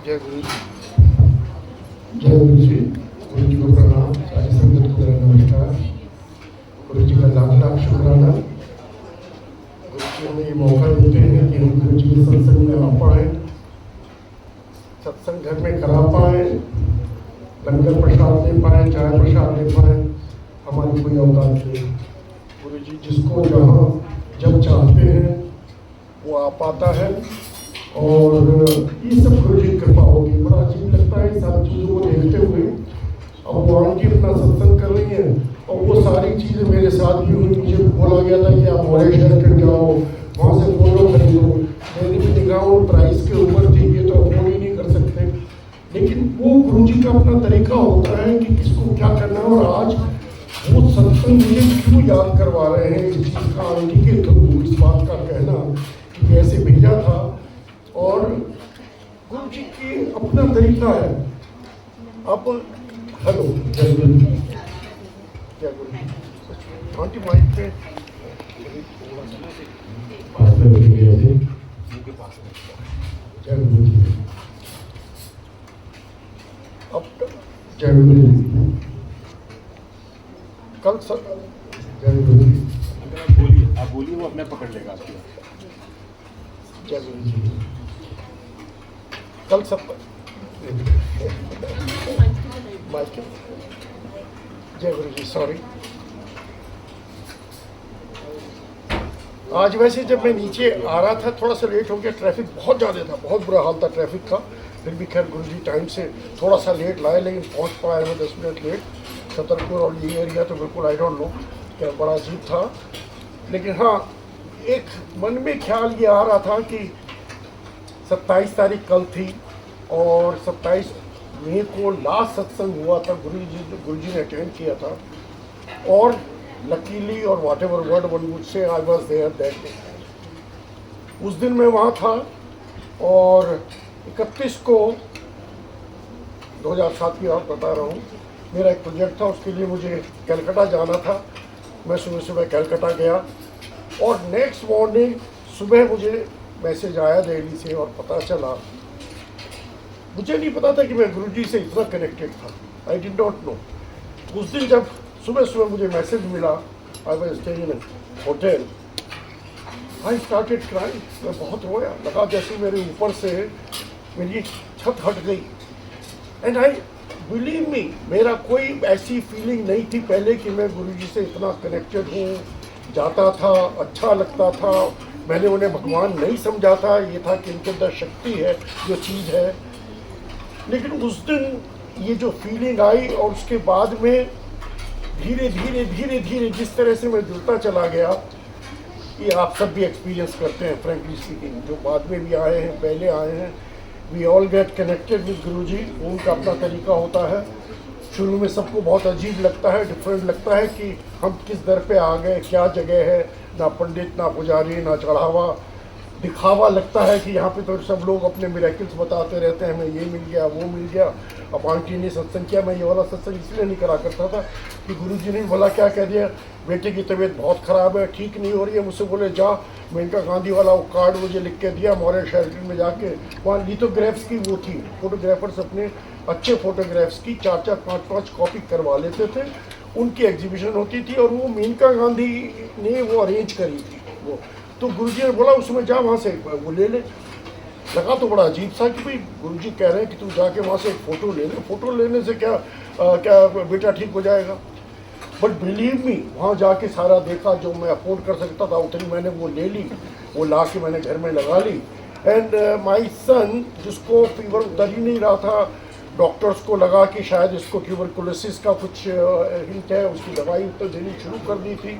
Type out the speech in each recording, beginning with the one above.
जय गुरु जी। जय गुरु जी। गुरु जी को प्रणाम। सारी संगत को मेरा नमस्कार। गुरु जी का लाख लाख शुक्राना। गुरु जी हमें ये मौका देते हैं कि हम गुरु जी के सत्संग में आ पाए, सत्संग घर में करा पाए, लंगर प्रसाद ले पाए, चाय प्रसाद ले पाए। हमारी कोई औकात नहीं। गुरु जी जिसको जहाँ जब चाहते हैं वो आ पाता है, और ये सब गुरु जी की कृपा होगी। बड़ा अजीब लगता है सब चीज़ों को देखते हुए। अब वो आंटी अपना सत्संग कर रही हैं और वो सारी चीज़ें मेरे साथ भी हुई। मुझे बोला गया था कि आप मोरे शहर के जाओ, वहाँ से फोटो खरीदो। मेरी भी निगाह प्राइस के ऊपर थी, ये तो अफोर्ड ही नहीं कर सकते। लेकिन वो गुरु जी का अपना तरीका होता है कि किसको क्या करना है। और आज वो सत्संग मुझे क्यों याद करवा रहे हैं इस चीज़ का, आंटी के थ्रू इस बात का कहना कि कैसे भेजा था। और गुरु जी की अपना तरीका है। अब हेलो जय गुरु जी। जय गुरु जी। आंटी माइक पे जय गुरु जी। अब जय गुरु जी। कल जय गुरु जी। आप बोलिए वो अपने पकड़ लेगा आपकी। जय गुरु जी। कल सब माइक। जय गुरु जी। सॉरी। आज वैसे जब मैं नीचे आ रहा था थोड़ा सा लेट हो गया। ट्रैफिक बहुत ज़्यादा था, बहुत बुरा हाल था ट्रैफिक का। फिर भी खैर गुरु जी टाइम से थोड़ा सा लेट लाए, लेकिन पहुंच पाया मैं 10 मिनट लेट। छतरपुर और ये एरिया तो बिल्कुल आई डोंट नो क्या, बड़ा अजीब था। लेकिन हाँ, एक मन में ख्याल ये आ रहा था कि 27 तारीख कल थी और 27 मई को लास्ट सत्संग हुआ था, गुरु जी ने अटेंड किया था। और लकीली और whatever word one would say I was there that day. उस दिन मैं वहाँ था। और 31 को 2007 की बात बता रहा हूँ, मेरा एक प्रोजेक्ट था, उसके लिए मुझे कलकत्ता जाना था। मैं सुबह सुबह कलकत्ता गया और नेक्स्ट मॉर्निंग सुबह मुझे मैसेज आया दिल्ली से और पता चला। मुझे नहीं पता था कि मैं गुरुजी से इतना कनेक्टेड था। I did not know. उस दिन जब सुबह सुबह मुझे मैसेज मिला, I was staying in hotel, I started crying. मैं बहुत रोया, लगा जैसे मेरे ऊपर से मेरी छत हट गई। एंड आई बिलीव मी, मेरा कोई ऐसी फीलिंग नहीं थी पहले कि मैं गुरुजी से इतना कनेक्टेड हूँ। जाता था, अच्छा लगता था। मैंने उन्हें भगवान नहीं समझा था, ये था कि इनके अंदर शक्ति है, जो चीज़ है। लेकिन उस दिन ये जो फीलिंग आई और उसके बाद में धीरे धीरे जिस तरह से मैं जुड़ता चला गया, ये आप सब भी एक्सपीरियंस करते हैं फ्रेंकली स्पीकिंग, जो बाद में भी आए हैं, पहले आए हैं। We all get connected with Guruji. उनका अपना तरीका होता है। शुरू में सबको बहुत अजीब लगता है, डिफरेंट लगता है कि हम किस दर पे आ गए, क्या जगह है, ना पंडित, ना पुजारी, ना चढ़ावा। दिखावा लगता है कि यहाँ पे तो सब लोग अपने मिरेकल्स बताते रहते हैं, हमें ये मिल गया, वो मिल गया। अब आंटी ने सत्संग किया, मैं ये वाला सत्संग इसलिए नहीं करा करता था कि गुरुजी ने बोला क्या कह दिया, बेटे की तबीयत बहुत ख़राब है, ठीक नहीं हो रही है। मुझसे बोले जा, मेनका गांधी वाला वो कार्ड मुझे लिख के दिया। मौर्य शेल्टर में जाके वहाँ लिथोग्राफ्स की वो थी, फोटोग्राफर्स अपने अच्छे फोटोग्राफ्स की 4-4, 5-5 कॉपी करवा लेते थे। उनकी एग्जीबिशन होती थी और वो मेनका गांधी ने वो अरेंज करी थी वो। तो गुरुजी ने बोला उसमें जा, वहाँ से वो ले ले। लगा तो बड़ा अजीब सा कि भाई गुरुजी कह रहे हैं कि तू जाके वहाँ से एक फ़ोटो ले ले। फ़ोटो लेने से क्या बेटा ठीक हो जाएगा। बट बिलीव मी, वहाँ जाके सारा देखा, जो मैं अफोर्ड कर सकता था उतनी मैंने वो ले ली। वो ला के मैंने घर में लगा ली। एंड माई सन, जिसको फीवर उतर ही नहीं रहा था, डॉक्टर्स को लगा कि शायद इसको ट्यूबरकुलोसिस का कुछ हिंट है, उसकी दवाई तो देनी शुरू कर दी थी,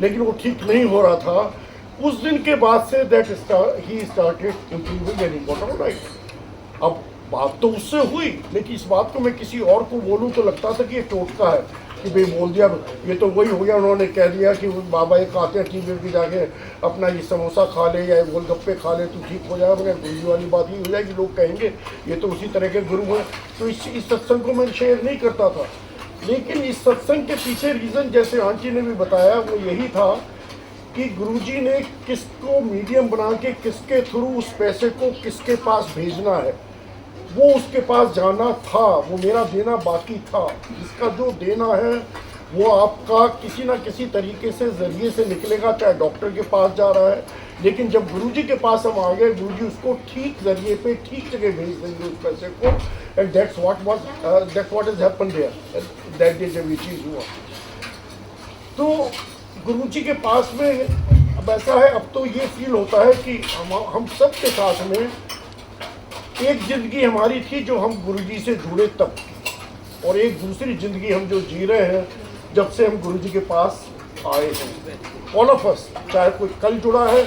लेकिन वो ठीक नहीं हो रहा था। उस दिन के बाद से he started improving and he got alright. अब बात तो उससे हुई, लेकिन इस बात को मैं किसी और को बोलूं तो लगता था कि ये टोटका है, कि भाई बोल दिया, ये तो वही हो गया। उन्होंने कह दिया कि बाबा ये खाते हैं टीवी पे जाके अपना ये समोसा खा ले या गोलगप्पे खा ले, तो ठीक हो जाएगा। मगर गुरु जी वाली बात ही हो जाएगी, लोग कहेंगे ये तो उसी तरह के गुरु हैं। तो इस सत्संग को मैं शेयर नहीं करता था। लेकिन इस सत्संग के पीछे रीज़न, जैसे आंटी ने भी बताया, वो यही था कि गुरुजी ने किसको मीडियम बना के किसके थ्रू उस पैसे को किसके पास भेजना है। वो उसके पास जाना था, वो मेरा देना बाकी था। इसका जो देना है वो आपका किसी ना किसी तरीके से ज़रिए से निकलेगा, चाहे डॉक्टर के पास जा रहा है, लेकिन जब गुरुजी के पास हम आ गए, गुरुजी उसको ठीक ज़रिए पे ठीक जगह भेज देंगे उस पैसे को। And that's what has happened there that day जब ये चीज़ हुआ। तो गुरुजी के पास में अब ऐसा है, अब तो ये फील होता है कि हम सब के साथ में एक ज़िंदगी हमारी थी जो हम गुरुजी से जुड़े तब, और एक दूसरी ज़िंदगी हम जो जी रहे हैं जब से हम गुरुजी के पास आए हैं। ऑल ऑफ अस, चाहे कोई कल जुड़ा है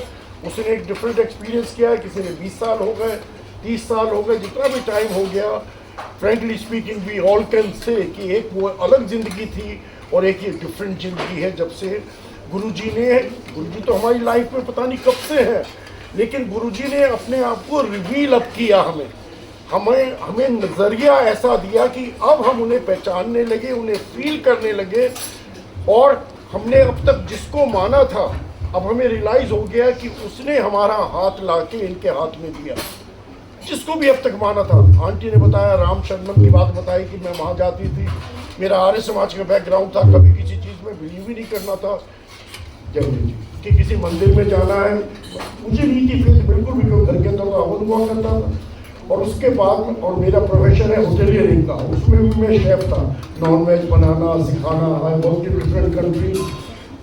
उसने एक डिफरेंट एक्सपीरियंस किया है, किसी ने 20 साल हो गए, 30 साल हो गए, जितना भी टाइम हो गया, frankly speaking we all can say कि एक वो अलग ज़िंदगी थी और एक ये डिफरेंट ज़िंदगी है जब से गुरुजी तो हमारी लाइफ में पता नहीं कब से है, लेकिन गुरुजी ने अपने आप को रिवील अप किया हमें नज़रिया ऐसा दिया कि अब हम उन्हें पहचानने लगे, उन्हें फील करने लगे, और हमने अब तक जिसको माना था अब हमें रियलाइज़ हो गया कि उसने हमारा हाथ लाके इनके हाथ में दिया, जिसको भी अब तक माना था। आंटी ने बताया, राम शर्मन की बात बताई कि मैं वहाँ जाती थी, मेरा आर्य समाज का बैकग्राउंड था, कभी किसी चीज़ में बिलीव ही नहीं करना था कि किसी मंदिर में जाना है, मुझे नहीं थी फिर बिल्कुल भी, क्यों घर के अंदर तो हवन हुआ करता था। और उसके बाद और मेरा प्रोफेशन है होटेलियरिंग का, उसमें भी मैं शेफ था, नॉन वेज बनाना सिखाना, I work in different country.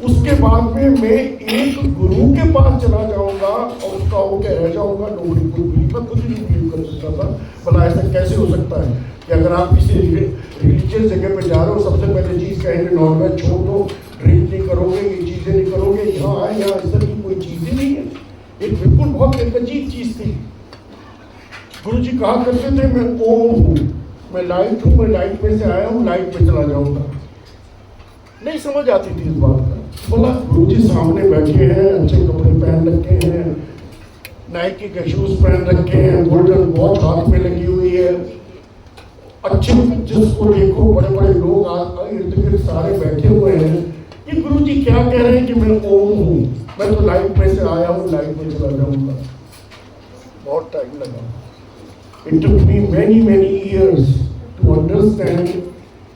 उसके बाद में मैं एक गुरु के पास चला जाऊंगा और उसका होकर रह जाऊंगा, नोबडी कुड बिलीव, मैं खुद ही नहीं बिलीव कर सकता था, भला ऐसा कैसे हो सकता है कि अगर आप किसी रिलीजियस जगह पे जा रहे हो, सबसे पहले चीज़ कहेंगे नॉन वेज छोड़ दो, ड्रिंक नहीं करोगे, ये चीज़ें नहीं करोगे, यहाँ आए, यहाँ इस तरह की कोई चीज़ ही नहीं है। एक बिल्कुल बहुत एक अजीब चीज़ थी। गुरुजी कहा करते थे मैं ओम हूँ, मैं लाइट हूँ, मैं लाइट में से आया हूँ, लाइट में चला जाऊँगा। नहीं समझ आती थी इस बात का। बोला गुरुजी सामने बैठे हैं, अच्छे कपड़े पहन रखे हैं, नाइकी के शूज पहन रखे हैं, गोल्डन वॉच हाथ में लगी हुई है, अच्छे जिसको देखो बड़े बड़े लोग इर्द गिर्द सारे बैठे हुए हैं, ये गुरुजी क्या कह रहे हैं कि मैं ओम हूँ, मैं तो लाइट में से आया हूँ, लाइट में चला जाऊँगा। बहुत टाइम लगा। It took me many years to understand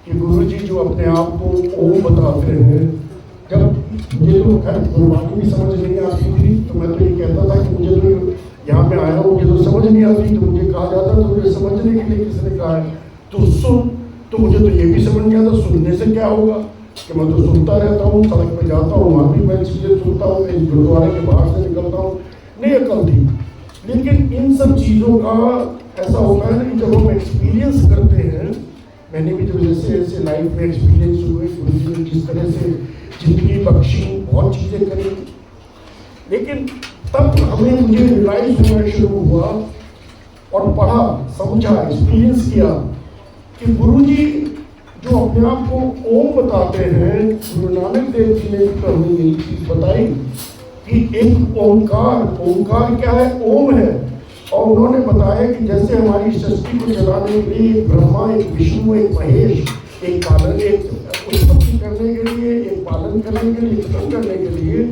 कि गुरुजी जो अपने आप को ओम बताते हैं, जब मुझे तो खैर गुरबानी भी समझ नहीं आती थी, तो मैं तो ये कहता था कि मुझे तो यहाँ पे आया हूँ, मुझे तो समझ नहीं आती, तो मुझे कहा जाता तो मुझे समझने के लिए किसने कहा है तो सुन, तो मुझे तो ये भी समझ नहीं आता सुनने से क्या होगा, कि मैं तो सुनता रहता हूँ, सड़क पे जाता हूँ, वहाँ भी मैं चीज़ें सुनता हूँ, कहीं गुरुद्वारे के बाहर से निकलता हूँ, नहीं अकल थी। लेकिन इन सब चीज़ों का ऐसा होता है ना कि जब हम एक्सपीरियंस करते हैं, मैंने भी जब जैसे ऐसे लाइफ में एक्सपीरियंस हुए, गुरुजी ने जिस तरह से जिंदगी बख्शी, बहुत चीज़ें करी, लेकिन तब मुझे रियलाइज होना शुरू हुआ और पढ़ा, समझा, एक्सपीरियंस किया कि गुरुजी जो अपने आप को ओम बताते हैं, गुरु नानक देव जी ने भी हमें यही चीज़ बताई कि एक ओंकार क्या है, ओम है। और उन्होंने बताया कि जैसे हमारी सृष्टि को चलाने के लिए एक ब्रह्मा, एक विष्णु, एक महेश, एक पालन, एक उत्पत्ति करने के लिए, एक पालन करने के लिए, खत्म करने के लिए,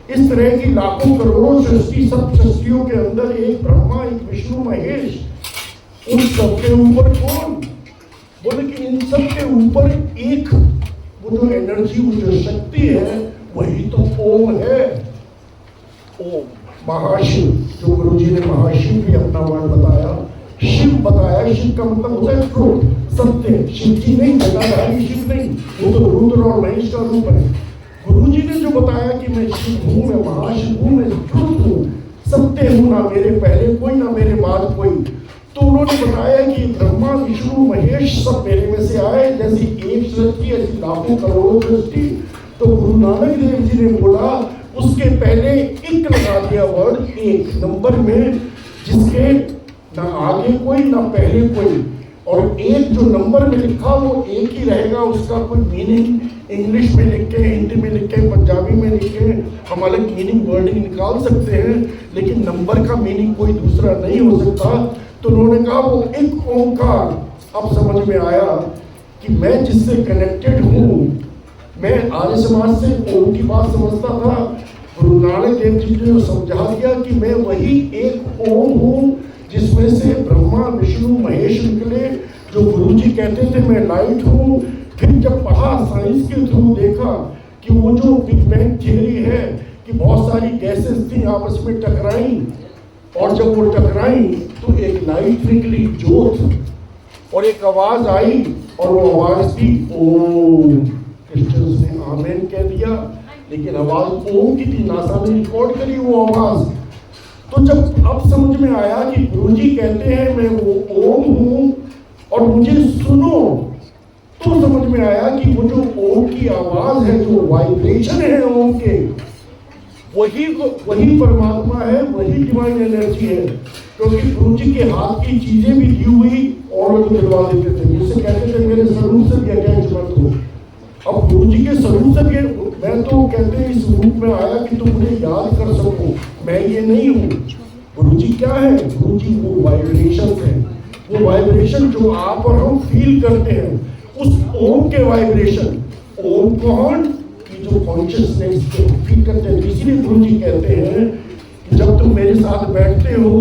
इस तरह की लाखों करोड़ों सृष्टि, सब सृष्टियों के अंदर एक ब्रह्मा, एक विष्णु, महेश, उन सबके ऊपर कौन? बोले कि इन सब के ऊपर एक वो जो एनर्जी, वो जो शक्ति है, वही तो ओम है। ओम महाशिव, जो गुरुजी ने महाशिव भी अपना वर्ड बताया, शिव बताया, शिव का मतलब होता है ट्रुथ, सत्य। शिव जी नहीं, जटाधारी शिव नहीं, वो तो रुद्र और महेश का रूप है। गुरुजी ने जो बताया कि मैं शिव हूँ, मैं महाशिव हूँ, मैं ट्रुथ हूँ, सत्य हूँ, ना मेरे पहले कोई ना मेरे बाद कोई। तो उन्होंने बताया कि ब्रह्मा, विष्णु, महेश सब मेरे में से आए, जैसी एक सृष्टि ऐसी लाखों करोड़ों सृष्टि। तो गुरु नानक देव जी ने बोला, उसके पहले एक लगा दिया वर्ड, एक नंबर में, जिसके ना आगे कोई ना पहले कोई, और एक जो नंबर में लिखा वो एक ही रहेगा, उसका कोई मीनिंग इंग्लिश में लिख के, हिंदी में लिख के, पंजाबी में लिख के हम अलग मीनिंग वर्डिंग निकाल सकते हैं, लेकिन नंबर का मीनिंग कोई दूसरा नहीं हो सकता। तो उन्होंने कहा वो एक ओंकार। अब समझ में आया कि मैं जिससे कनेक्टेड हूँ, मैं आर्य समाज से ओम की बात समझता था, गुरु नानक देव जी ने समझा दिया कि मैं वही एक ओम हूँ, जिसमें से ब्रह्मा, ब्रह्मा विष्णु महेश निकले, जो गुरुजी कहते थे मैं लाइट हूँ। फिर जब पढ़ा साइंस के थ्रू देखा कि वो जो बिग बैंग थियरी है कि बहुत सारी गैसेस थी आपस में टकराई, और जब वो टकराई तो एक लाइट निकली, ज्योत, और एक आवाज आई, और वो आवाज थी ओम। क्रिश्चियंस ने आमेन कह दिया, लेकिन आवाज ओम की थी, नासा ने रिकॉर्ड करी वो आवाज। तो जब अब समझ में आया कि गुरुजी कहते हैं मैं वो ओम हूं और मुझे सुनो, तो समझ में आया कि वो जो ओम की आवाज है, जो वाइब्रेशन है ओम के, वही परमात्मा है, वही डिवाइन एनर्जी है। क्योंकि गुरुजी के हाथ की चीजें भी दी हुई और वो दिलवा देते थे, जिससे कहते थे मेरे स्वरूप से भी अटैचमेंट हो। अब गुरुजी के स्वरूप से भी मैं तो कहते हैं इस रूप में आया कि तुम मुझे याद कर सको, मैं ये नहीं हूँ। गुरुजी क्या है? गुरुजी वो वाइब्रेशन है, वो वाइब्रेशन जो आप और हम फील करते हैं, उस ओम के वाइब्रेशन। ओम कौन? कि जो कॉन्शियसनेस को फील करते हैं। इसीलिए गुरुजी कहते हैं कि जब तुम मेरे साथ बैठते हो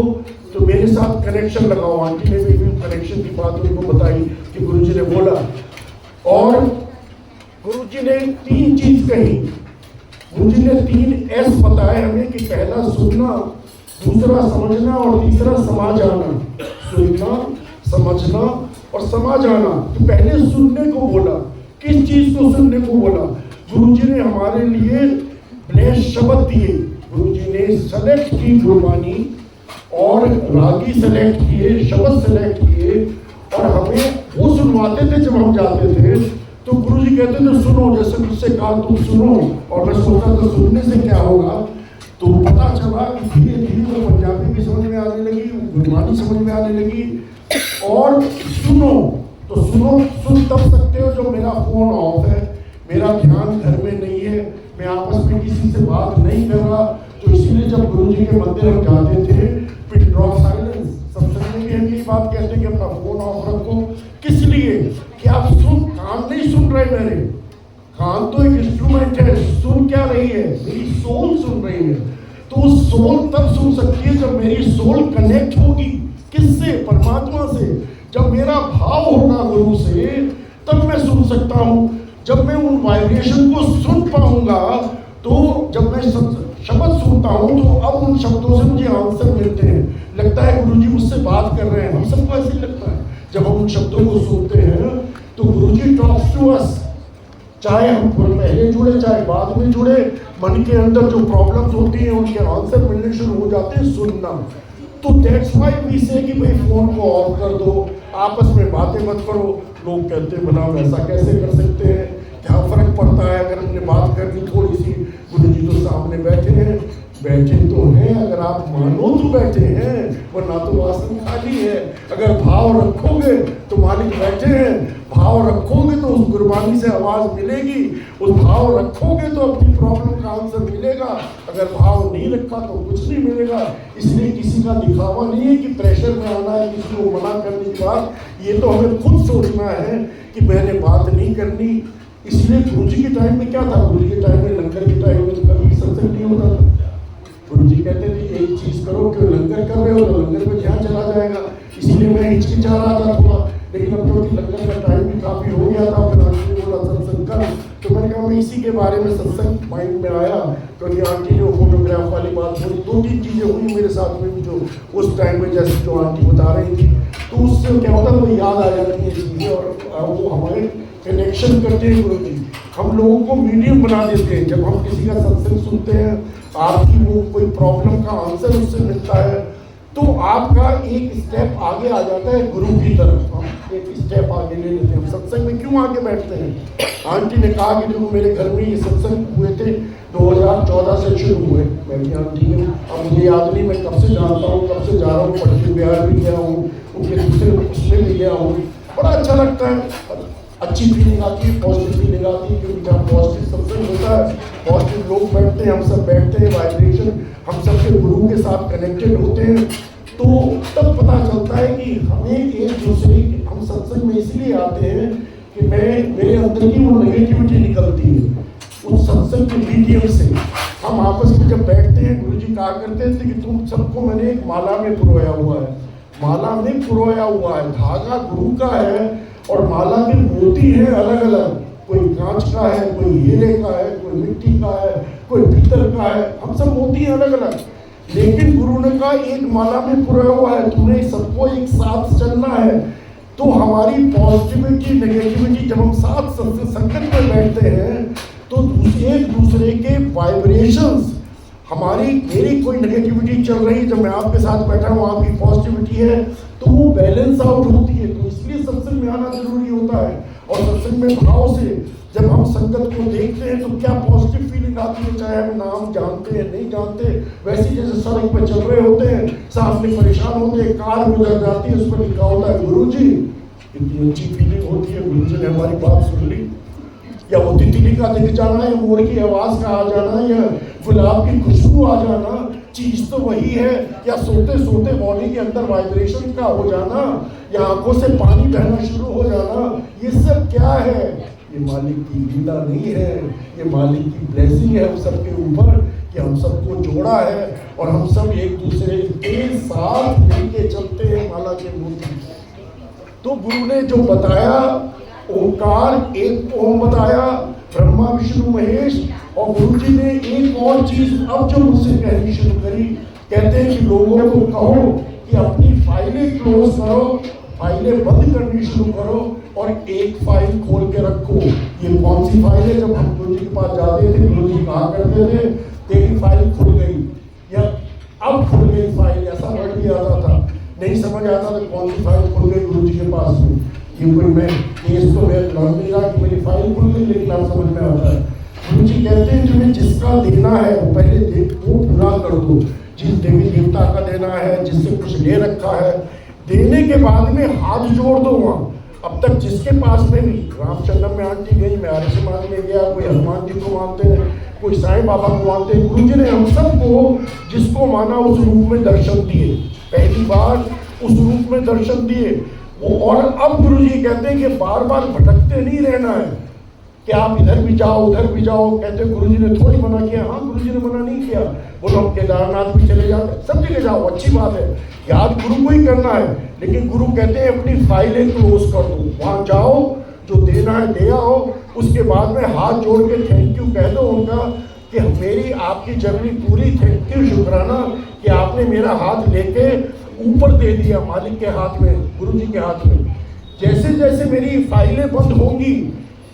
तो मेरे साथ कनेक्शन लगाओ। आंटी ने भी कनेक्शन की बात उनको बताई कि गुरुजी ने बोला, और गुरुजी ने 3 चीज कही। गुरुजी ने 3 एस बताए हमें कि पहला सुनना, दूसरा समझना और तीसरा समा जाना। सुनना, समझना और समा जाना। तो पहले सुनने को बोला। किस चीज को सुनने को बोला? गुरुजी ने हमारे लिए ब्लेस शब्द दिए। गुरुजी ने सेलेक्ट की गुरबानी और रागी सेलेक्ट किए, शब्द सेलेक्ट किए, और हमें वो सुनवाते थे जब हम जाते थे। तो गुरुजी कहते थे सुनो, जैसे मुझसे कहा तुम सुनो, और मैं सोचता था सुनने से क्या होगा। तो पता चला कि धीरे धीरे वो पंजाबी भी समझ में आने लगी, गुरबानी समझ में आने लगी। और सुनो तो सुन तब सकते हो जब मेरा फोन ऑफ है, मेरा ध्यान घर में नहीं है, मैं आपस में किसी से बात नहीं कर रहा। तो इसीलिए जब गुरुजी के मंदिर हम जाते थे, पिन ड्रॉप साइलेंस, सत्संग में भी हम यही बात कहते हैं कि अपना फोन ऑफ रखो। किस लिए? कि आप कान नहीं सुन रहे मेरे, कान तो एक इंस्ट्रूमेंट है, सुन क्या रही है? मेरी सोल सुन रही है। तो सोल तब सुन सकती है जब मेरी सोल कनेक्ट होगी। किससे? परमात्मा से। जब मेरा भाव होगा गुरु से, तब मैं सुन सकता हूँ। जब मैं उन वाइब्रेशन को सुन पाऊंगा, तो जब मैं शब्द सुनता हूँ तो अब उन शब्दों से मुझे आंसर मिलते हैं। लगता है गुरुजी मुझसे बात कर रहे हैं। हम सबको ऐसे ही लगता है जब हम उन शब्दों को सुनते हैं। तो गुरुजी टॉक्स टू अस, चाहे हम पहले जुड़े चाहे बाद में जुड़े, मन के अंदर जो प्रॉब्लम्स होती हैं उनके आंसर मिलने शुरू हो जाते हैं। सुनना तो दैट्स व्हाई वी से कि भाई फोन को ऑफ कर दो, आपस में बातें मत करो। लोग कहते हैं बना वैसा कैसे कर सकते हैं, क्या फर्क पड़ता है अगर हमने बात करनी थोड़ी सी। गुरुजी तो सामने बैठे हैं, बैठे तो हैं, अगर आप मानो तो बैठे हैं, वरना तो आसन खाली है। अगर भाव रखोगे तो मालिक बैठे हैं, भाव रखोगे तो उस गुरबानी से आवाज मिलेगी, उस भाव रखोगे तो अपनी प्रॉब्लम का आंसर मिलेगा। अगर भाव नहीं रखा तो कुछ नहीं मिलेगा। इसलिए किसी का दिखावा नहीं है कि प्रेशर में आना है, किसी को मना करने की बात। ये तो हमें खुद सोचना है कि मैंने बात नहीं करनी। इसलिए गुरुजी के टाइम में क्या था? गुरुजी के टाइम में, लंगर के टाइम में तो कभी सत्संग नहीं होता था। गुरुजी कहते थे एक चीज करो कि लंगर कर रहे हो तो लंगर में ध्यान चला जाएगा। इसीलिए मैं हिचकिचा रहा था थोड़ा, लेकिन अब क्योंकि लंगर का टाइम भी काफी हो गया था, फिर आंटी ने बोला सत्संग कर, तो मैंने कहा मैं इसी के बारे में सत्संग माइंड में आया। क्योंकि आंटी ने वो फोटोग्राफ वाली बात बोली, 2-3 चीजें हुई मेरे साथ में भी जो उस टाइम में जैसे जो आंटी बता रही थी, तो उससे क्या होता है वो याद आ जाती है चीजें, और वो हमारे कनेक्शन करते हैं गुरुजी। हम लोगों को मीडियम बना देते हैं। जब हम किसी का सत्संग सुनते हैं, आपकी वो कोई प्रॉब्लम का आंसर उससे मिलता है, तो आपका एक स्टेप आगे आ जाता है गुरु की तरफ। हम एक स्टेप आगे ले लेते हैं। सत्संग में क्यों आगे बैठते हैं? आंटी ने कहा कि देखो मेरे घर में ये सत्संग हुए थे 2014 से शुरू हुए। मैं भी आंटी ने, अब मुझे याद नहीं मैं कब से जानता हूँ, कब से जा रहा हूँ। पटरी बिहार भी गया हूँ, उनके दूसरे उसमें भी गया हूँ। बड़ा अच्छा लगता है, अच्छी फीलिंग आती है, पॉजिटिव फीलिंग आती है। क्योंकि जब पॉजिटिव सत्संग होता है, पॉजिटिव लोग बैठते हैं, हम सब बैठते हैं, वाइब्रेशन हम सबके गुरु के साथ कनेक्टेड होते हैं। तो तब पता चलता है कि हमें एक दूसरे की, हम सत्संग में इसलिए आते हैं कि मेरे अंदर की वो नेगेटिविटी निकलती है उस सत्संग के मीडियम से। हम आपस में जब बैठते हैं, गुरुजी कहा करते थे कि तुम सबको मैंने एक माला में पिरोया हुआ है। माला में पुरोया हुआ है, धागा गुरु का है और माला के मोती हैं अलग अलग, कोई कांच का है, कोई हीरे का है, कोई मिट्टी का है, कोई पीतल का है, हम सब मोती हैं अलग अलग। लेकिन गुरु ने कहा एक माला में पुरोया हुआ है, तुम्हें सबको एक साथ चलना है। तो हमारी पॉजिटिविटी नेगेटिविटी जब हम साथ संगत में बैठते हैं तो एक दूसरे के वाइब्रेशंस, मेरी कोई नेगेटिविटी चल रही, जब मैं आपके साथ बैठा हूँ आपकी पॉजिटिविटी है, तो वो बैलेंस आउट होती है। तो इसलिए सत्संग में आना जरूरी होता है। और सत्संग में भाव से जब हम संगत को देखते हैं तो क्या पॉजिटिव फीलिंग आती है, चाहे हम नाम जानते हैं नहीं जानते। वैसे जैसे सड़क पर चल रहे होते हैं, सामने परेशान होते हैं, कार गुजर जाती है, उस पर लिखा होता है गुरु जी, इतनी अच्छी फीलिंग होती है, गुरु जी ने हमारी बात सुन ली। या वो तितली का दिख जाना, या मोर की आवाज का आ जाना, या गुलाब की खुशबू आ जाना, चीज तो वही है। या सोते सोते बॉडी के अंदर वाइब्रेशन का हो जाना, या आंखों से पानी बहना शुरू हो जाना, ये सब क्या है? ये मालिक की लीला नहीं है, ये मालिक की ब्लेसिंग है हम सबके ऊपर कि हम सबको जोड़ा है और हम सब एक दूसरे के साथ मिलके चलते हैं माला के मोती। तो गुरु ने जो बताया ओंकार, एक ओम बताया, ब्रह्मा विष्णु महेश, और गुरु जी ने एक और चीज अब जो मुझसे कहनी शुरू करी, कहते हैं कि लोगों को कहो कि अपनी फाइलें क्लोज करो, फाइलें बंद करनी शुरू करो और एक फाइल खोल के रखो। ये कौन सी फाइल है? जब हम गुरु जी के पास जाते थे, गुरु जी कहा करते थे तेरी फाइल खुल गई, या अब खुल गई फाइल, ऐसा वर्ड भी आता था। नहीं समझ आता था कौन सी फाइल खुल गई गुरु जी के पास में। ये कोई मैं केस तो मैं लड़ नहीं रहा कि मेरी फाइल खुल गई, लेकिन आप समझ में आता है। गुरु जी कहते हैं तुम्हें जिसका देना है वो पहले वो पूरा कर दो। जिस देवी देवता का देना है, जिससे कुछ ले रखा है, देने के बाद में हाथ जोड़ दो वहाँ। अब तक जिसके पास में भी, रामचंद्र में आंटी गई, मैं आर्य समाज में गया, कोई हनुमान जी को मानते हैं, कोई साईं बाबा को मानते हैं। गुरु जी ने हम सबको जिसको माना उस रूप में दर्शन दिए, पहली बार उस रूप में दर्शन दिए। और अब गुरु जी कहते हैं कि बार बार भटकते नहीं रहना है कि आप इधर भी जाओ उधर भी जाओ। कहते गुरु जी ने थोड़ी मना किया, हाँ गुरु जी ने मना नहीं किया, बोलो हम केदारनाथ भी चले जाते, सब जगह जाओ, अच्छी बात है, याद गुरु को ही करना है। लेकिन गुरु कहते हैं अपनी फाइलें क्लोज कर दो, वहाँ जाओ, जो देना है दे आओ, उसके बाद में हाथ जोड़ के थैंक यू कह दो उनका कि मेरी आपकी जर्नी पूरी, थैंक यू, शुक्राना कि आपने मेरा हाथ लेके ऊपर दे दिया मालिक के हाथ में, गुरु जी के हाथ में। जैसे जैसे मेरी फाइलें बंद होंगी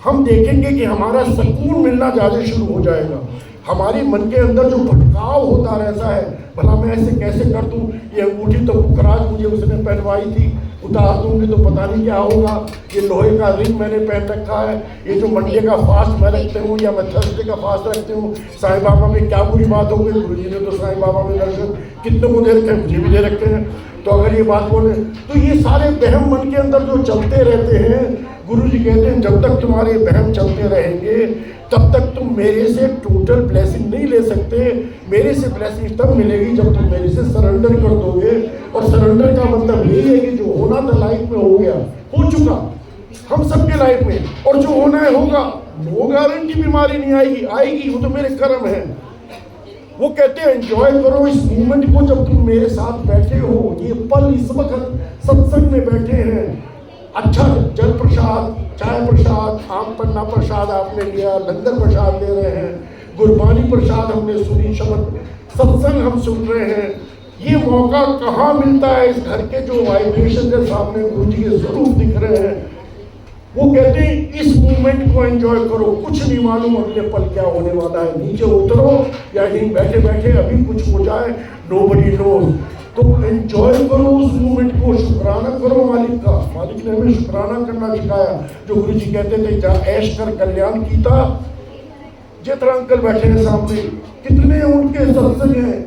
हम देखेंगे कि हमारा सुकून मिलना ज़्यादा शुरू हो जाएगा। हमारी मन के अंदर जो भटकाव होता रहता है, भला मैं ऐसे कैसे कर दूं, ये अंगूठी तो पुखराज मुझे उसने पहनवाई थी, उतार दूंगी तो पता नहीं क्या होगा, ये लोहे का रिंग मैंने पहन रखा है, ये जो मंडे का फास्ट मैं रखते हूँ या मैं थर्सडे का फास्ट रखते हूँ, साईं बाबा में क्या बुरी बात हो गई। गुरु जी ने तो साईं बाबा में दर्शन कितने को दे रखे हैं, मुझे भी दे रखे हैं। तो अगर ये बात बोले तो ये सारे वहम मन के अंदर जो चलते रहते हैं, गुरु जी कहते हैं जब तक तुम्हारे वहम चलते रहेंगे तब तक तुम मेरे से टोटल ब्लेसिंग नहीं ले सकते। मेरे से ब्लेसिंग तब मिलेगी जब तुम मेरे से सरेंडर कर दोगे। और सरेंडर का मतलब यही है कि जो होना था लाइफ में हो गया, हो चुका हम सबके लाइफ में, और जो होना है होगा। नो गारंटी बीमारी नहीं आएगी, आएगी, वो तो मेरे कर्म है। वो कहते हैं एंजॉय करो इस मूवमेंट को जब तुम मेरे साथ बैठे हो, ये पल इस वक्त सत्संग में बैठे हैं। अच्छा जल प्रसाद, चाय प्रसाद, आम पन्ना प्रसाद आपने लिया, लंगर प्रसाद ले रहे हैं, गुरबानी प्रसाद हमने सुनी, शब्द सत्संग हम सुन रहे हैं। ये मौका कहाँ मिलता है? इस घर के जो वाइब्रेशन के सामने गुरु जी के स्वरूप दिख रहे हैं, वो कहते हैं इस मूवमेंट को एंजॉय करो। कुछ नहीं मालूम अगले पल क्या होने वाला है, नीचे उतरो या यहीं बैठे बैठे अभी कुछ हो जाए, नोबडी नोज। तो एंजॉय करो उस मूवमेंट को, शुक्राना करो मालिक का। मालिक ने हमें शुक्राना करना सिखाया। जो गुरु जी कहते थे जा ऐश कर कल्याण कीता। जितना अंकल बैठे हैं सामने, कितने उनके सत्संग हैं,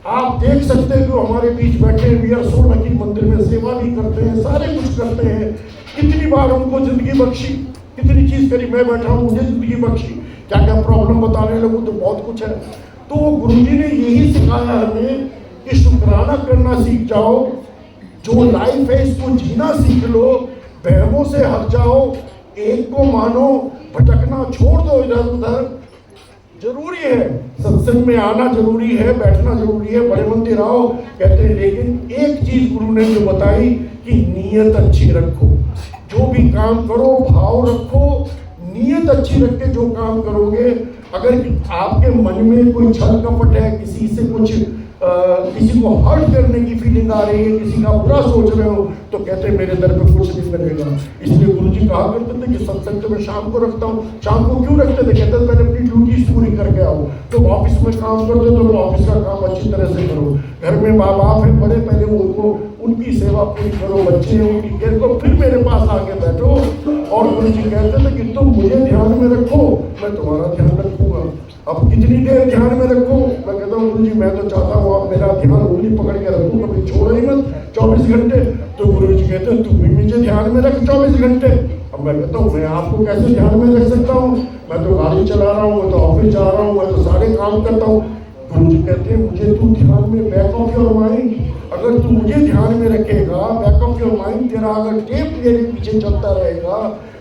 आप देख सकते हैं कि हमारे बीच बैठे हैं। वी आर सो लकी, मंदिर में सेवा भी करते हैं, सारे कुछ करते हैं। कितनी बार उनको जिंदगी बख्शी, कितनी चीज करी। मैं बैठा हूँ, मुझे जिंदगी बख्शी, क्या क्या प्रॉब्लम बताने लगूँ तो बहुत कुछ है। तो गुरु जी ने यही सिखाया हमें कि शुक्राना करना सीख जाओ। जो लाइफ है इसको जीना सीख लो, बहमों से हट जाओ, एक को मानो, भटकना छोड़ दो इधर उधर। जरूरी है, सत्संग में आना जरूरी है, बैठना जरूरी है, बड़े मंदिर आओ कहते हैं, लेकिन एक चीज गुरु ने जो बताई कि नीयत अच्छी रखो, जो भी काम करो भाव रखो, नीयत अच्छी रख के जो काम करोगे, अगर आपके मन में कोई छल कपट है, किसी से कुछ किसी को हर्ट करने की फीलिंग आ रही है, किसी का बुरा सोच रहे हो, तो कहते हैं मेरे दर पे कुछ नहीं बनेगा। इसलिए गुरुजी कहा करते थे कि सत्संग तो मैं शाम को रखता हूँ। शाम को क्यों रखते थे? कहते थे पहले अपनी ड्यूटीज पूरी करके आओ। तो ऑफिस में काम करते तो ऑफिस का काम अच्छी तरह से करो, घर में माँ बाप है बड़े, पहले उनको उनकी सेवा पूरी करो, बच्चे हैं उनकी केयर करो, फिर मेरे पास आके बैठो। और गुरुजी कहते थे कि तुम मुझे ध्यान में रखो, मैं तुम्हारा ध्यान रखूंगा। अब कितनी देर ध्यान में रखो? मैं कहता हूँ गुरुजी मैं तो चाहता हूँ आप मेरा ध्यान उंगली पकड़ के रखो, कभी छोड़ो ही मत 24 घंटे। तो गुरुजी कहते हैं तू भी मुझे ध्यान में रख 24 घंटे। अब मैं कहता हूँ मैं आपको कैसे ध्यान में रख सकता हूँ? मैं तो गाड़ी चला रहा हूँ, मैं तो ऑफिस जा रहा हूँ, मैं तो सारे काम करता हूँ। गुरुजी कहते हैं मुझे तू ध्यान में, बैक ऑफ योर माइंड, अगर तू मुझे ध्यान में रखेगा, बैक ऑफ योर माइंड, तेरा अगर टेप मेरे पीछे चलता रहेगा,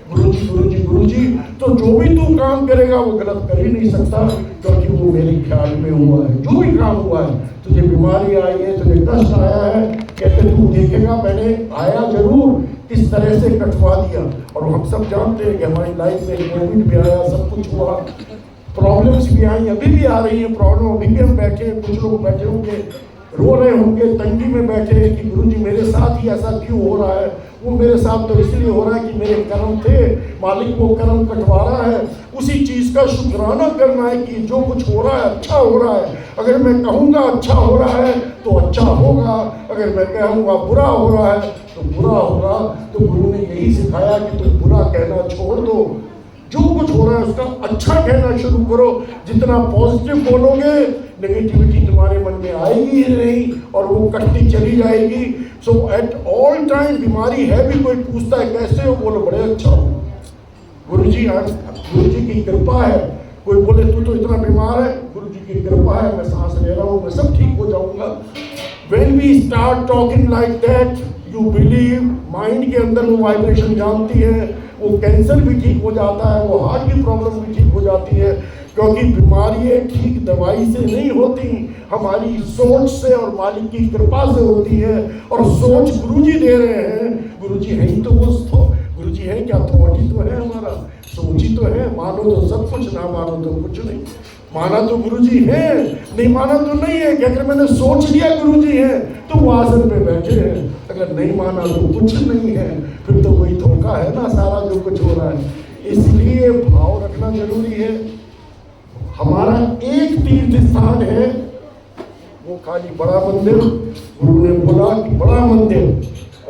गुरुजी गुरुजी गुरुजी, तो जो भी तू काम करेगा वो गलत कर ही नहीं सकता, क्योंकि वो मेरे ख्याल में हुआ है। जो भी काम हुआ है, तुझे बीमारी आई है, तुझे कष्ट आया है, कहते तू देखेगा मैंने आया जरूर, किस तरह से कटवा दिया। और हम सब जानते हैं कि हमारी लाइफ में कोविड भी आया, सब कुछ हुआ, प्रॉब्लम्स भी आई, अभी भी आ रही है प्रॉब्लम। अभी भी हम बैठे, कुछ लोग बैठे होंगे रो रहे होंगे, तंगी में बैठे हैं कि गुरुजी मेरे साथ ही ऐसा क्यों हो रहा है? वो मेरे साथ तो इसलिए हो रहा है कि मेरे कर्म थे, मालिक वो कर्म कटवा रहा है। उसी चीज़ का शुक्राना करना है कि जो कुछ हो रहा है अच्छा हो रहा है। अगर मैं कहूँगा अच्छा हो रहा है तो अच्छा होगा, अगर मैं कहूँगा बुरा हो रहा है तो बुरा होगा। तो गुरु ने यही सिखाया कि तुम बुरा कहना छोड़ दो, जो कुछ हो रहा है उसका अच्छा कहना शुरू करो। जितना पॉजिटिव बोलोगे, नेगेटिविटी तुम्हारे मन में आएगी ही नहीं और वो कटती चली जाएगी। सो एट ऑल टाइम, बीमारी है भी, कोई पूछता है कैसे हो, बोलो बड़े अच्छा हो, गुरुजी गुरुजी की कृपा है। कोई बोले तू तो इतना बीमार है, गुरुजी की कृपा है, मैं सांस ले रहा हूँ, मैं सब ठीक हो जाऊंगा। When we start talking like that, you believe, mind के अंदर वो वाइब्रेशन जानती है, वो कैंसर भी ठीक हो जाता है, वो हार्ट की प्रॉब्लम भी ठीक हो जाती है। क्योंकि बीमारियाँ ठीक दवाई से नहीं होती, हमारी सोच से और मालिक की कृपा से होती है। और सोच गुरुजी दे रहे हैं, गुरुजी है ही तो वो, गुरुजी है क्या, अथॉरिटी तो है हमारा, सोच ही तो है। मानो तो सब कुछ, ना मानो तो कुछ नहीं। माना तो गुरुजी है, नहीं माना तो नहीं है। कि अगर मैंने सोच लिया गुरुजी है तो वो आसन पे बैठे हैं, अगर नहीं माना तो कुछ नहीं है, फिर तो वही धोखा है ना सारा जो कुछ हो रहा है। इसलिए भाव रखना जरूरी है। हमारा एक तीर्थ स्थान है, वो खाली बड़ा मंदिर। गुरु ने बोला कि बड़ा मंदिर,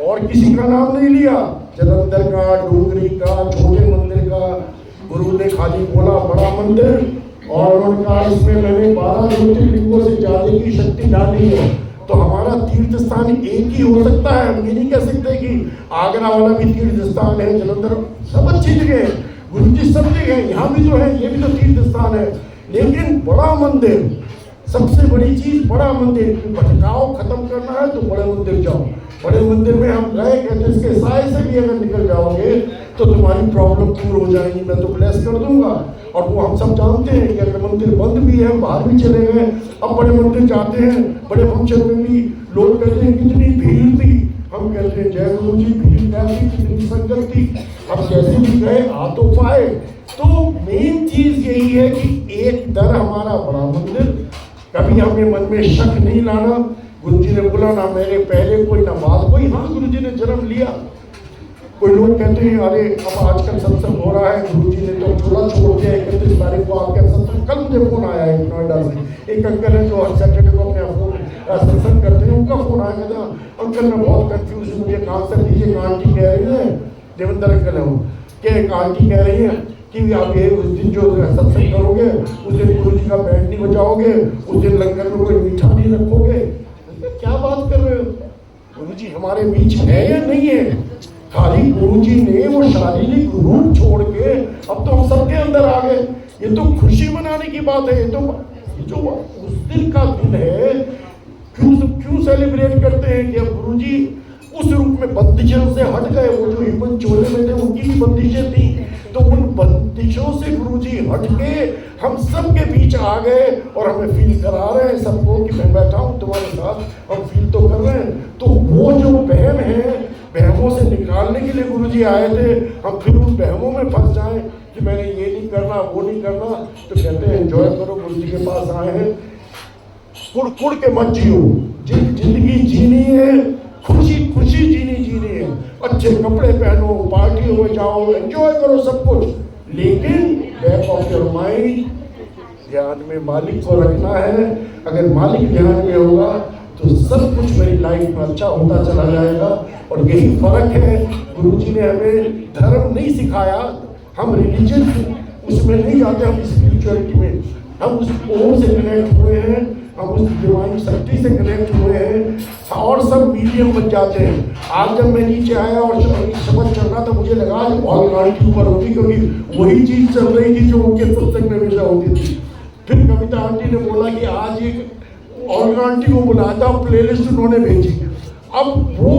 और किसी का नाम नहीं लिया, जलंधर का, डोंगरी का, छोटे मंदिर का। गुरु ने खाली बोला बड़ा मंदिर, और उनका इसमें मैंने 12 ज्योतिर्लिंगों से ज्यादा की शक्ति डाली है। तो हमारा तीर्थ स्थान एक ही हो सकता है। हम ये नहीं कह सकते कि आगरा वाला भी तीर्थ स्थान है, जलंधर, सब अच्छी जगह है, गुरुजी सब जगह है, यहाँ भी तो है, ये भी तो तीर्थ स्थान है। लेकिन बड़ा मंदिर, सबसे बड़ी चीज बड़ा मंदिर। भटकाव खत्म करना है तो बड़े मंदिर जाओ। बड़े मंदिर में हम गए, कहते इसके साए से भी अगर निकल जाओगे तो तुम्हारी प्रॉब्लम दूर हो जाएगी, मैं तो ब्लेस कर दूंगा। और वो हम सब जानते हैं कि अगर मंदिर बंद भी है, बाहर भी चले गए, अब बड़े मंदिर जाते हैं, बड़े फंक्शन में भी लोग कहते हैं कितनी भीड़ थी, हम कहते हैं जय गुरु जी, भीड़ कैसी, कितनी संगत थी। अब जैसे भी गए आ तो पाए। तो मेन चीज यही है कि एक दर हमारा बड़ा मंदिर, कभी हमें मन में शक नहीं लाना। गुरुजी ने बोला ना मेरे पहले कोई ना बाद कोई, हाँ गुरुजी ने जन्म लिया। कोई लोग कहते हैं अरे अब आजकल सत्संग हो रहा है, गुरुजी ने तो चूल्हा छोड़ दिया 31 तारीख को आपके सत्संग। कल मुझे फोन आया है नोएडा से, एक अंकल है जो हर सैटरडे को अपने फोन सत्संग करते हैं, उनका फोन आया। कहता अंकल मैं बहुत कंफ्यूज हूँ, मुझे कहाँ से दीजिए। आंटी कह रही है, देवेंद्र अंकल है वो, कि एक आंटी कह रही है कि आप ये उस दिन जो सत्संग करोगे उस दिन गुरुजी का बैंड नहीं बजाओगे, उस दिन लंगर में कोई मीठा नहीं रखोगे। क्या बात कर रहे हो? गुरुजी हमारे बीच है या नहीं है? खाली गुरुजी ने वो शारीरिक रूप छोड़ के अब तो हम सबके अंदर आ गए। ये तो खुशी मनाने की बात है। ये तो जो उस दिन का दिन है, क्यों सेलिब्रेट करते हैं कि अब गुरुजी उस रूप में बंदिशों से हट गए। वो जो ह्यूमन चोले में थे उनकी भी बंदिशें थी, तो उन बंदिशों से गुरुजी हटके हम सबके बीच आ गए और हमें फील करा रहे हैं सबको कि मैं बैठा हूँ तुम्हारे साथ, हम फील तो कर रहे हैं। तो वो जो बहम है, बहमों से निकालने के लिए गुरुजी आए थे, हम फिर उन बहमों में फंस जाएं कि मैंने ये नहीं करना, वो नहीं करना। तो कहते हैं एंजॉय करो, गुरुजी के पास आए हैं, कुड़ कुड़ के मत जियो, जिंदगी जीनी है, खुशी खुशी जीनी है, अच्छे कपड़े पहनो, पार्टियों में जाओ, एंजॉय करो सब कुछ, लेकिन बैक ऑफ योर माइंड ध्यान में मालिक को रखना है। अगर मालिक ध्यान में होगा तो सब कुछ मेरी लाइफ में अच्छा होता चला जाएगा। और यही फर्क है, गुरुजी ने हमें धर्म नहीं सिखाया, हम रिलीजन उसमें नहीं जाते, हम स्पिरिचुअलिटी में, हम उस ओम से कनेक्ट हुए हैं, हम उस डिवाइन शक्ति से कनेक्ट हुए हैं और सब मीडियम बन जाते हैं। आज जब मैं नीचे आया और समझ चल रहा था, मुझे लगा आज बहुत गाड़ी ऊपर होगी, क्योंकि वही चीज चल रही थी जो उनके सत्संग में हमेशा होती थी। फिर कविता आंटी ने बोला कि आज एक और आंटी को बुलाया था, प्लेलिस्ट उन्होंने भेजी। अब वो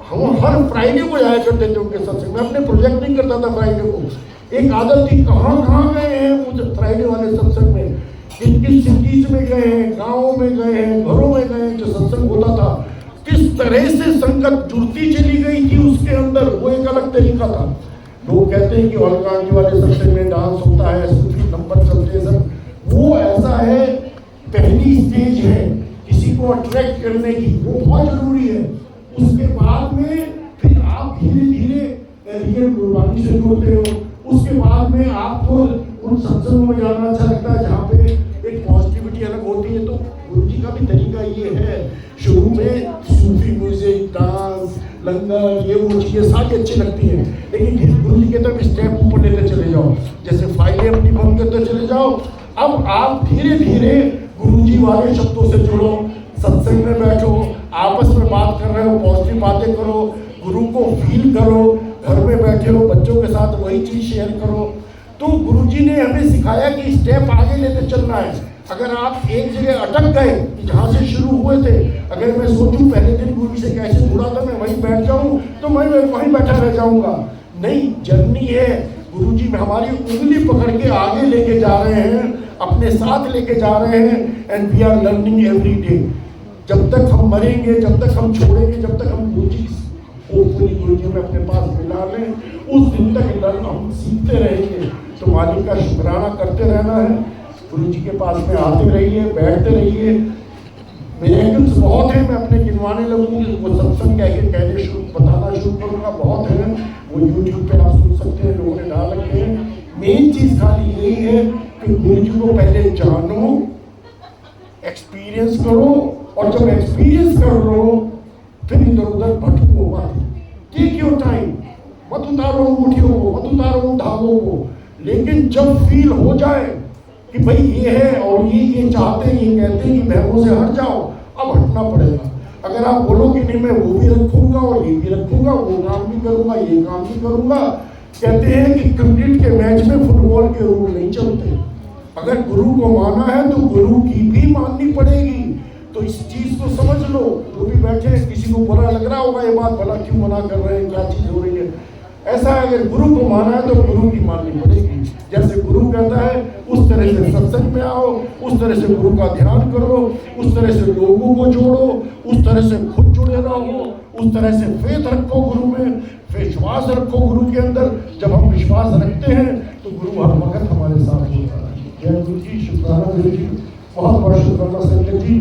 हम हर फ्राइडे को जाया करते थे उनके सत्संग में, अपने प्रोजेक्ट नहीं करता था फ्राइडे को। एक आदत थी, कहाँ गए हैं उस फ्राइडे वाले सत्संग में, किन किन सिटीज में गए हैं, गाँवों में गए हैं, घरों में गए हैं, जो सत्संग होता था, किस तरह से संगत जुड़ती चली गई थी उसके अंदर, वो एक अलग तरीका था। लोग कहते हैं कि ऑलगांडी वाले सत्संग में डांस होता है, सूफी नंबर चलते हैं सब, वो ऐसा है, पहली स्टेज है किसी को अट्रैक्ट करने की, वो बहुत जरूरी है। उसके बाद में फिर आप धीरे धीरे रियल गुरबानी से जुड़ते हो। उसके बाद में आपको उन सत्संगों में जाना अच्छा लगता है जहाँ पे एक पॉजिटिविटी अलग होती है। तो गुरुजी का भी तरीका ये है, शुरू में सूफी म्यूजिक, डांस, लंगर, ये वो चीज़ें सारी अच्छी लगती हैं, लेकिन गुरुजी कहते हैं स्टेप ऊपर लेते चले जाओ, जैसे फाइलें अपनी बंद करते चले जाओ। अब आप धीरे धीरे गुरुजी वाले शब्दों से जुड़ो, सत्संग में बैठो, आपस में बात कर रहे हो, पॉजिटिव बातें करो, गुरु को फील करो, घर में बैठे हो बच्चों के साथ वही चीज़ शेयर करो। तो गुरुजी ने हमें सिखाया कि स्टेप आगे लेते चलना है। अगर आप एक जगह अटक गए जहाँ से शुरू हुए थे, अगर मैं सोचूं पहले दिन गुरु से कैसे जुड़ा था, मैं वहीं बैठ जाऊं तो मैं वहीं बैठा रह जाऊंगा। नहीं, जर्नी है, गुरुजी हमारी उंगली पकड़ के आगे लेके जा रहे हैं, अपने साथ लेके जा रहे हैं, and we are learning every day. जब तक हम मरेंगे, जब तक हम छोड़ेंगे, जब तक हम गुरुजी में अपने पास मिला लें, उस दिन तक हम सीखते रहेंगे। तो मालिक का शुक्राना करते रहना है, गुरुजी के पास में आते रहिए, बैठते रहिए। मिरेकल्स बहुत हैं, मैं अपने गिनवाने लगूंगी, वो सत्संग कहने बताना शुरू करूँगा, बहुत हैं, वो यूट्यूब पे आप सुन सकते हैं, लोगों ने डाल रखे हैं। मेन चीज़ खाली यही है कि गुरुजी को पहले जानो, एक्सपीरियंस करो, और जब एक्सपीरियंस कर लो फिर इधर उधर भटको मत, टेक योर टाइम, मत उतारो अंगूठियों को, मत उतारो धागों को, लेकिन जब फील हो जाए कि भाई ये है और ये चाहते हैं, ये कहते हैं कि बहमों से हट जाओ, अब हटना पड़ेगा। अगर आप बोलोगे नहीं मैं वो भी रखूंगा और ये भी रखूंगा, वो काम भी करूंगा, ये काम भी करूंगा, कहते हैं कि क्रिकेट के मैच में फुटबॉल के रूल नहीं चलते। अगर गुरु को माना है तो गुरु की भी माननी पड़ेगी। तो इस चीज को समझ लो, जो भी बैठे हैं, किसी को बुरा लग रहा होगा ये बात, भला क्यों मना कर रहे हैं, क्या चीज हो रही है, ऐसा है। अगर गुरु को माना है तो गुरु की माननी पड़ेगी। जैसे गुरु कहता है उस तरह से सत्संग में आओ, उस तरह से गुरु का ध्यान करो, उस तरह से लोगों को जोड़ो, उस तरह से खुद जुड़े रहो, उस तरह से फेथ रखो गुरु में, विश्वास रखो गुरु के अंदर। जब हम विश्वास रखते हैं तो गुरु हर वक्त हमारे साथ होता है। जय गुरु जी, शुक्राना गुरु जी, बहुत बहुत शुक्राना संजय जी।